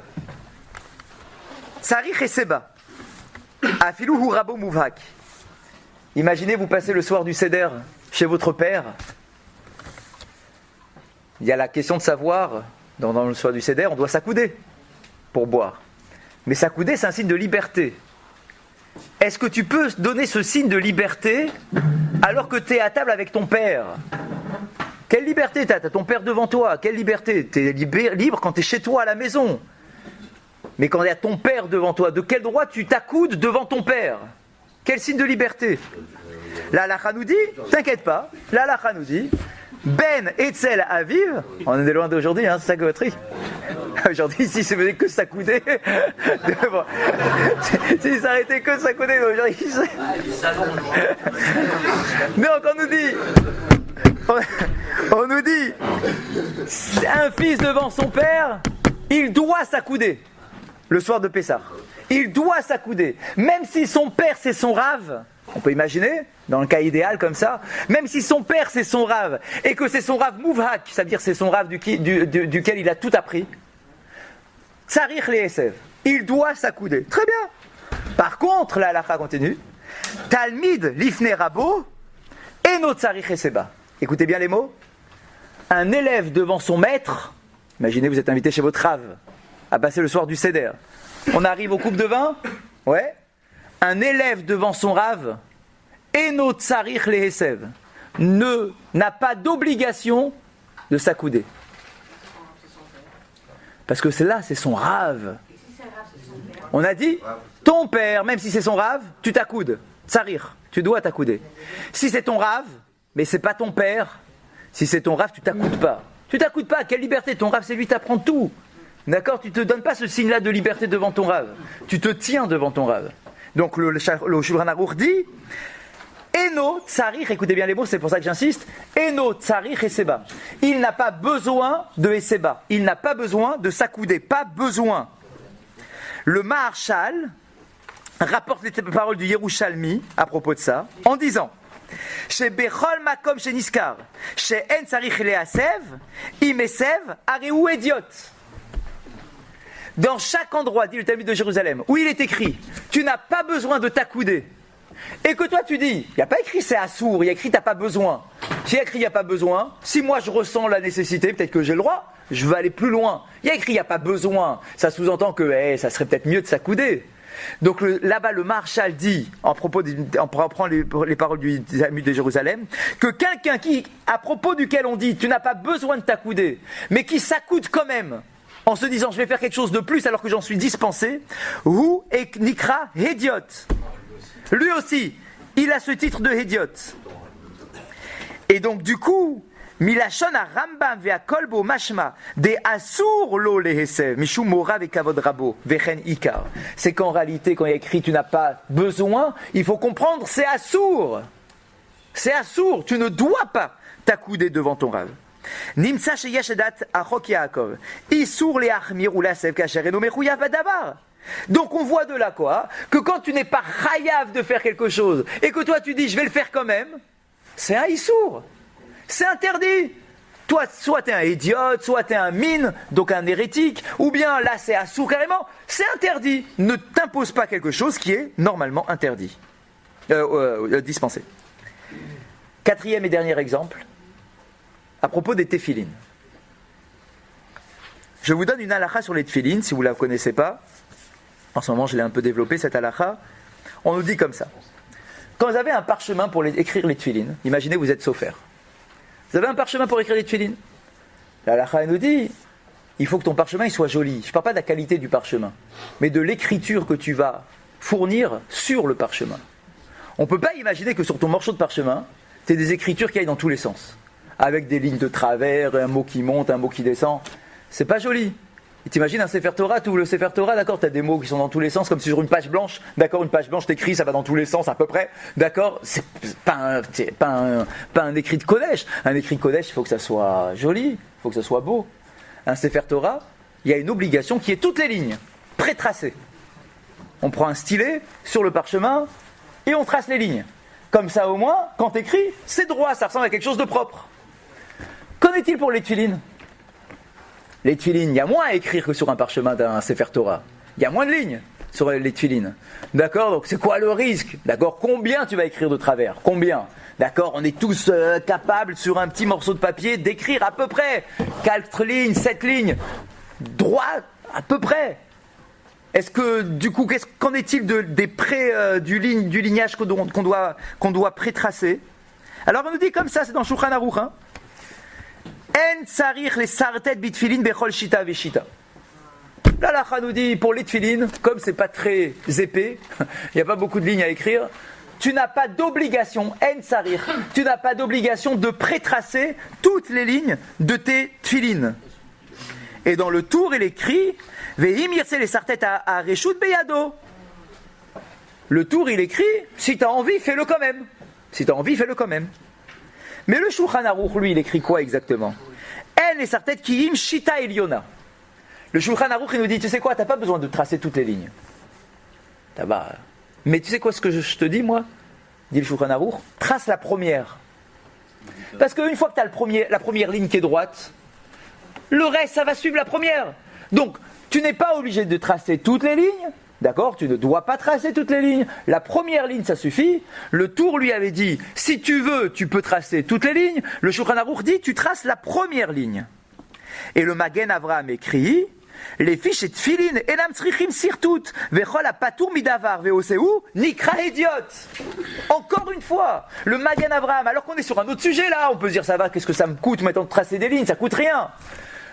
sarich et seba, afilou hu rabo muvhak. Imaginez, vous passez le soir du Seder chez votre père. Il y a la question de savoir, dans le soir du Seder, on doit s'accouder pour boire. Mais s'accouder, c'est un signe de liberté. Est-ce que tu peux donner ce signe de liberté alors que tu es à table avec ton père ? Quelle liberté t'as ? T'as ton père devant toi. Quelle liberté ? T'es libre quand t'es chez toi à la maison. Mais quand il y a ton père devant toi, de quel droit tu t'accoudes devant ton père ? Quel signe de liberté ? La halakha nous dit, t'inquiète pas, la halakha nous dit, Ben etzel aviv, on est loin d'aujourd'hui, hein, c'est ça que votre aujourd'hui, si ça faisait que s'accouder, si ça arrêtait que s'accouder, aujourd'hui, donc on nous dit, un fils devant son père, il doit s'accouder le soir de Pessah. Il doit s'accouder. Même si son père c'est son rave, on peut imaginer, dans le cas idéal comme ça, même si son père c'est son rave, et que c'est son rave mouvhak, c'est-à-dire c'est son rave duquel il a tout appris, tsarich le'esev, il doit s'accouder. Très bien. Par contre, la halakha continue, Talmid lifnei rabo, eno tsarich eseba. Écoutez bien les mots. Un élève devant son maître, imaginez vous êtes invité chez votre rave, à passer le soir du Seder. On arrive aux coupes de vin, ouais. Un élève devant son rave, eno tsarich le'esev, n'a pas d'obligation de s'accouder. Parce que c'est son rave. On a dit, ton père, même si c'est son rave, tu t'accoudes. Tsarich, tu dois t'accouder. Si c'est ton rave, mais c'est pas ton père, si c'est ton rave, tu t'accoudes pas. Tu t'accoudes pas, quelle liberté? Ton rave, c'est lui t'apprend tout. D'accord? Tu te donnes pas ce signe-là de liberté devant ton rave. Tu te tiens devant ton rave. Donc le Shulchan Aruch dit, Eno tsarich, écoutez bien les mots, c'est pour ça que j'insiste, Eno tsarich eseba. Il n'a pas besoin de eseba. Il n'a pas besoin de s'accouder. Pas besoin. Le Maharshal rapporte les paroles du Yerushalmi à propos de ça, en disant, chez Bechol Makom chez Niskar, chez En tsarich leasev, imesev, areu idiot. Dans chaque endroit, dit le Talmud de Jérusalem, où il est écrit, tu n'as pas besoin de t'accouder, et que toi tu dis, il n'y a pas écrit c'est assourd, il y a écrit t'as pas besoin. S'il y a écrit il n'y a pas besoin, si moi je ressens la nécessité, peut-être que j'ai le droit, je veux aller plus loin. Il y a écrit il n'y a pas besoin, ça sous-entend que ça serait peut-être mieux de s'accouder. Donc là-bas le Maharshal dit, en reprend les paroles du Talmud de Jérusalem, que quelqu'un à propos duquel on dit tu n'as pas besoin de t'accouder, mais qui s'accoude quand même, en se disant je vais faire quelque chose de plus alors que j'en suis dispensé, Hu ek nikra hediot. Lui aussi, il a ce titre de hediot. Et donc du coup, milachon a Rambam ve'a kolbo mashma de asur lo lehesev mishum mora ve'kavod rabo vechen ikar. C'est qu'en réalité, quand il y a écrit tu n'as pas besoin, il faut comprendre c'est assour. C'est assour, tu ne dois pas t'accouder devant ton rave. Nimsa sheyesh edat achok Yaakov. Isur leachmir ou lasev kasher eno mechuyav badavar. Donc on voit de là quoi? Que quand tu n'es pas chayav de faire quelque chose et que toi tu dis je vais le faire quand même, c'est un issour. C'est interdit. Toi, soit tu es un idiote, soit tu es un mine, donc un hérétique, ou bien là c'est assour carrément, c'est interdit. Ne t'impose pas quelque chose qui est normalement interdit. Dispensé. Quatrième et dernier exemple, à propos des téphilines. Je vous donne une halakha sur les téphilines, si vous ne la connaissez pas. En ce moment, je l'ai un peu développé, cette halakha. On nous dit comme ça. Quand vous avez un parchemin pour écrire les téphilines, imaginez vous êtes sophère. Vous avez un parchemin pour écrire les téphilines. La halakha nous dit, il faut que ton parchemin il soit joli. Je ne parle pas de la qualité du parchemin, mais de l'écriture que tu vas fournir sur le parchemin. On ne peut pas imaginer que sur ton morceau de parchemin, tu aies des écritures qui aillent dans tous les sens. Avec des lignes de travers, un mot qui monte, un mot qui descend. C'est pas joli. Et t'imagines un Sefer Torah, tu ouvres le Sefer Torah, d'accord, t'as des mots qui sont dans tous les sens, comme si sur une page blanche, d'accord, une page blanche t'écris, ça va dans tous les sens à peu près, d'accord, c'est pas un écrit de Kodesh. Un écrit de Kodesh, il faut que ça soit joli, il faut que ça soit beau. Un Sefer Torah, il y a une obligation qui est toutes les lignes, pré-tracées. On prend un stylet sur le parchemin et on trace les lignes. Comme ça au moins, quand t'écris, c'est droit, ça ressemble à quelque chose de propre. Qu'en est-il pour les tefilines? Les tefilines, il y a moins à écrire que sur un parchemin d'un Sefer Torah. Il y a moins de lignes sur les tefilines. D'accord? Donc c'est quoi le risque? D'accord? Combien tu vas écrire de travers? Combien? D'accord? On est tous capables sur un petit morceau de papier d'écrire à peu près 4 lignes, 7 lignes. Droit, à peu près. Est-ce que, du coup, qu'en est-il du lignage qu'on doit pré-tracer? Alors on nous dit comme ça, c'est dans Shulchan Aruch, hein? En tsarich les sartet bitfilin bechol shita veshita. La halakha nous dit pour les tefilines, comme c'est pas très épais, il n'y a pas beaucoup de lignes à écrire, tu n'as pas d'obligation, en tsarich, tu n'as pas d'obligation de pré-tracer toutes les lignes de tes tefilines. Et dans le tour, il écrit ve'im yirtse les sartet à reshut beyado. Le tour, il écrit si tu as envie, fais-le quand même. Si tu as envie, fais-le quand même. Mais le Shulchan Aruch, lui, il écrit quoi exactement? En et sartet kiim shita eliona. Le Shulchan Aruch, il nous dit, tu sais quoi, t'as pas besoin de tracer toutes les lignes. Mais tu sais quoi ce que je te dis, moi, dit le Shulchan Aruch, trace la première. Parce qu'une fois que tu as la première ligne qui est droite, le reste, ça va suivre la première. Donc, tu n'es pas obligé de tracer toutes les lignes, d'accord ? Tu ne dois pas tracer toutes les lignes. La première ligne, ça suffit. Le Tour lui avait dit, si tu veux, tu peux tracer toutes les lignes. Le Shulchan Aruch dit, tu traces la première ligne. Et le Magen Avraham écrit, les fiches et tfilin, enam tzrichim sirtout, vechol apatour midavar, veoseu, nikra idiot. Encore une fois, le Magen Avraham, alors qu'on est sur un autre sujet là, on peut se dire, ça va, qu'est-ce que ça me coûte maintenant de tracer des lignes, ça coûte rien.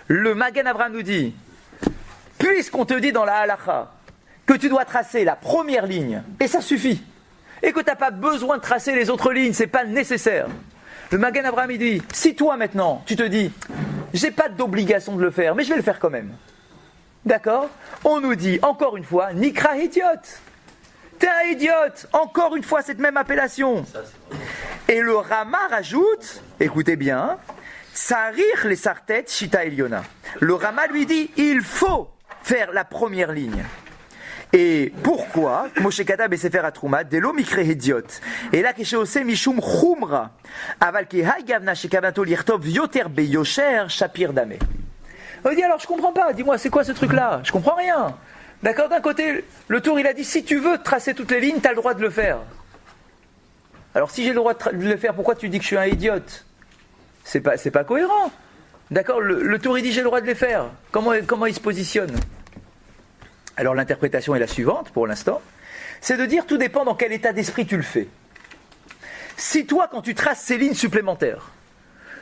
Le Magen Avraham nous dit, puisqu'on te dit dans la halacha que tu dois tracer la première ligne, et ça suffit, et que tu n'as pas besoin de tracer les autres lignes, c'est pas nécessaire. Le Magen Avraham il dit, si toi maintenant, tu te dis, j'ai pas d'obligation de le faire, mais je vais le faire quand même. D'accord ? On nous dit, encore une fois, Nikra idiot. T'es un idiote. Encore une fois, cette même appellation. Et le Rama rajoute, écoutez bien, Tsarir les sartet shita eliona. Le Rama lui dit, il faut faire la première ligne. Et pourquoi Moshe Katab et Sefer HaTruma, Delo mikre idiot. Et là, Kesheose mishum chumra. Aval ki hay gavna shekavato lirtov yoter beyosher shapir dame. On dit alors je comprends pas, dis-moi c'est quoi ce truc là? Je comprends rien. D'accord, d'un côté, le Tour il a dit si tu veux tracer toutes les lignes, tu as le droit de le faire. Alors si j'ai le droit de le faire, pourquoi tu dis que je suis un idiote? C'est pas cohérent. D'accord, le Tour il dit j'ai le droit de les faire. Comment il se positionne? Alors l'interprétation est la suivante pour l'instant, c'est de dire tout dépend dans quel état d'esprit tu le fais. Si toi quand tu traces ces lignes supplémentaires,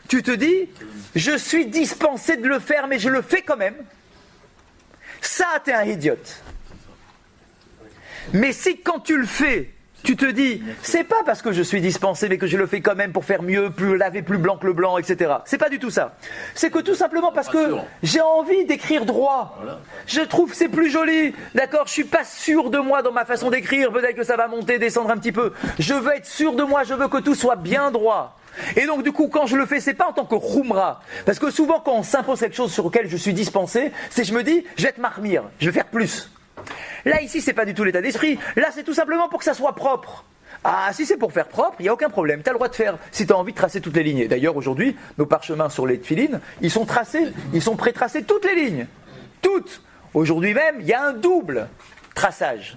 tu te dis, je suis dispensé de le faire, mais je le fais quand même. Ça, t'es un idiote. Mais si quand tu le fais, tu te dis, c'est pas parce que je suis dispensé, mais que je le fais quand même pour faire mieux, laver plus blanc que le blanc, etc. C'est pas du tout ça. C'est que tout simplement parce que j'ai envie d'écrire droit. Je trouve que c'est plus joli. D'accord ? Je suis pas sûr de moi dans ma façon d'écrire. Peut-être que ça va monter, descendre un petit peu. Je veux être sûr de moi. Je veux que tout soit bien droit. Et donc du coup quand je le fais c'est pas en tant que khumra, parce que souvent quand on s'impose quelque chose sur lequel je suis dispensé, c'est je me dis je vais être marmire, je vais faire plus. Là ici c'est pas du tout l'état d'esprit, là c'est tout simplement pour que ça soit propre. Ah si c'est pour faire propre, il n'y a aucun problème, tu as le droit de faire si tu as envie de tracer toutes les lignes. Et d'ailleurs aujourd'hui nos parchemins sur les tefilines, ils sont tracés, ils sont pré-tracés toutes les lignes. Toutes. Aujourd'hui même il y a un double traçage.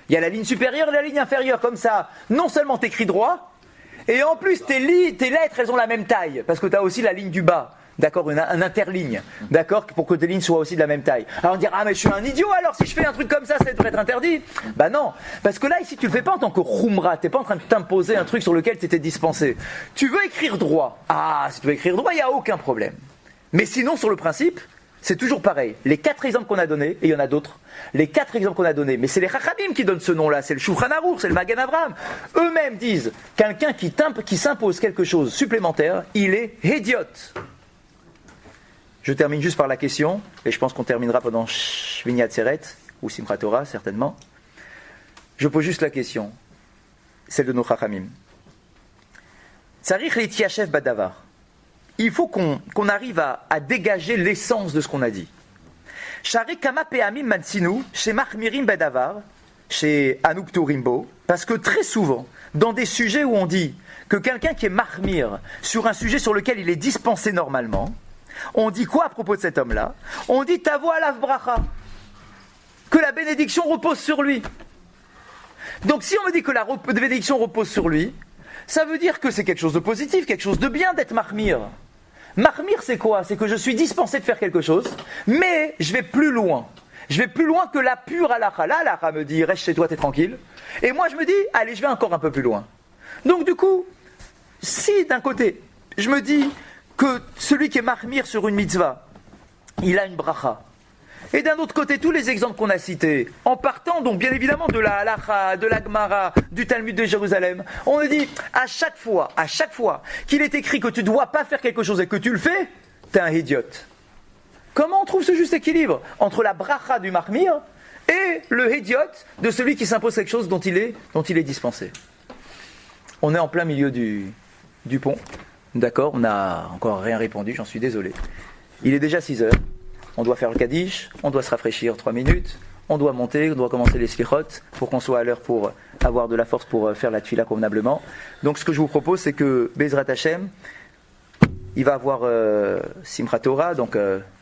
Il y a la ligne supérieure et la ligne inférieure, comme ça non seulement t'écris droit, et en plus, tes lettres, elles ont la même taille, parce que tu as aussi la ligne du bas, d'accord, un interligne, d'accord, pour que tes lignes soient aussi de la même taille. Alors on dirait, ah mais je suis un idiot alors, si je fais un truc comme ça devrait être interdit. Bah non, parce que là, ici, tu le fais pas en tant que khumra, t'es pas en train de t'imposer un truc sur lequel tu étais dispensé. Tu veux écrire droit. Ah, si tu veux écrire droit, il n'y a aucun problème. Mais sinon, sur le principe, c'est toujours pareil. Les 4 exemples qu'on a donnés, et il y en a d'autres, les 4 exemples qu'on a donnés, mais c'est les Chachamim qui donnent ce nom-là, c'est le Shulchan Aruch, c'est le Magen Avraham. Eux-mêmes disent, quelqu'un qui s'impose quelque chose supplémentaire, il est idiot. Je termine juste par la question, et je pense qu'on terminera pendant Shmini Atzeret, ou Simchat Torah, certainement. Je pose juste la question, celle de nos Chachamim. Tzarich leitiyashev badavar. Il faut qu'on arrive à dégager l'essence de ce qu'on a dit. Parce que très souvent, dans des sujets où on dit que quelqu'un qui est mahmir sur un sujet sur lequel il est dispensé normalement, on dit quoi à propos de cet homme-là? On dit tavo alav bracha, que la bénédiction repose sur lui. Donc si on me dit que la bénédiction repose sur lui, ça veut dire que c'est quelque chose de positif, quelque chose de bien d'être mahmir. Mahmir, c'est quoi? C'est que je suis dispensé de faire quelque chose, mais je vais plus loin. Je vais plus loin que la pure halakha. La halakha me dit, reste chez toi, t'es tranquille. Et moi, je me dis, allez, je vais encore un peu plus loin. Donc, du coup, si d'un côté, je me dis que celui qui est mahmir sur une mitzvah, il a une bracha, et d'un autre côté, tous les exemples qu'on a cités, en partant donc bien évidemment de la halakha, de la Gemara, du Talmud de Jérusalem, on nous dit à chaque fois qu'il est écrit que tu ne dois pas faire quelque chose et que tu le fais, t'es un idiote. Comment on trouve ce juste équilibre entre la bracha du mahmir et le idiote de celui qui s'impose quelque chose dont il est dispensé? On est en plein milieu du pont. D'accord, on n'a encore rien répondu, j'en suis désolé. Il est déjà 6 heures, on doit faire le Kaddish, on doit se rafraîchir 3 minutes, on doit monter, on doit commencer les slichot pour qu'on soit à l'heure pour avoir de la force pour faire la tfila convenablement. Donc ce que je vous propose, c'est que Bezrat Hashem, il va avoir Simchat Torah, donc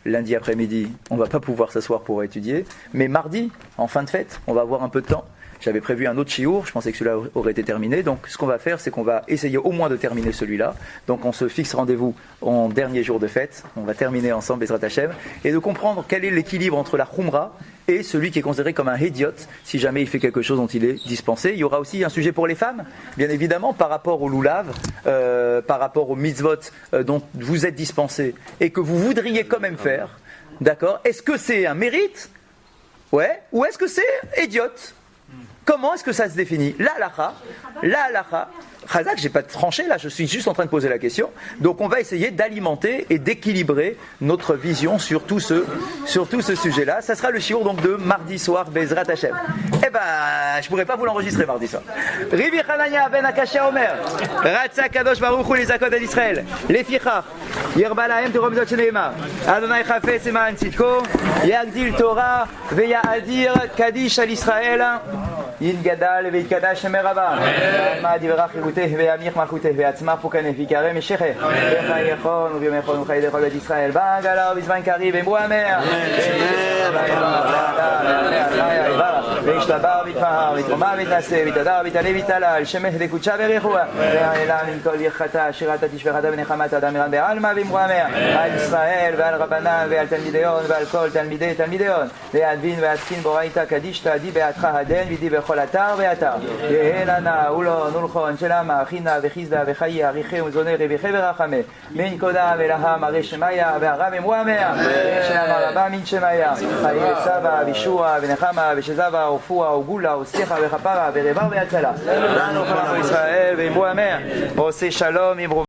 lundi après-midi, on ne va pas pouvoir s'asseoir pour étudier, mais mardi, en fin de fête, on va avoir un peu de temps. J'avais prévu un autre chiour, je pensais que celui-là aurait été terminé, donc ce qu'on va faire, c'est qu'on va essayer au moins de terminer celui-là. Donc on se fixe rendez-vous en dernier jour de fête, on va terminer ensemble Bezrat Hashem, et de comprendre quel est l'équilibre entre la Khumra et celui qui est considéré comme un hédiot, si jamais il fait quelque chose dont il est dispensé. Il y aura aussi un sujet pour les femmes, bien évidemment, par rapport au loulav, par rapport au mitzvot dont vous êtes dispensé et que vous voudriez quand même faire. D'accord ? Est-ce que c'est un mérite ? Ouais. Ou est-ce que c'est hédiot ? Comment est-ce que ça se définit ? La halacha, Chazak, j'ai pas tranché là, je suis juste en train de poser la question. Donc on va essayer d'alimenter et d'équilibrer notre vision sur tout ce sujet-là. Ça sera le shiur donc de mardi soir, Bezrat Hashem. Eh ben, je pourrais pas vous l'enregistrer mardi soir. Rivi Hanania ben Akashia Omer, Ratza Kadosh Baruch Hu les Zakot d'Israël, les Fichach, Yerba Lahem Torah Mizot Sheneema, Adonai Chafetz Eman Tzidko, Yagdil Torah, Veya Adir Kadish al Israël. ין גדל ויתקדש שם רבה מה דברך חירותך וימיך מלכותך ויצמח פוקנך ויקרא משכך וחי יכול וביום יכול וחי לכל בית ישראל בעגלה ובזמן קריב אמרו אמן וישתבר ויתפאר ויתרומם ויתנשא ויתהדר ויתעלה ויתהלל שמך וקודשה ברכוה והעלה מן כל יחתה שירת תשבחתה ונחמת אדם מרן בעלמא ואמרו אמן על ישראל ועל רבנן ועל תלמידיון ועל כל תלמידיון ויעדבין ועסקין בורייתא קדישתא די בעדך הדן ודי בכל אתר ואתר יהא לנה ולון ולכון שלמה חינה וחיסדה וחייה אריכי ומזוני רביכי ורחמי מן קודם ולהם הרי שמיה והרב אמרו אמן שלמה רבה מן שמיה חיי סבא וישוע ונחמה ושזבה ורפואה וגולה וסליחה וכפרה ורבה והצלה לנו חלם ישראל ואמרו אמן עושה שלום אמרו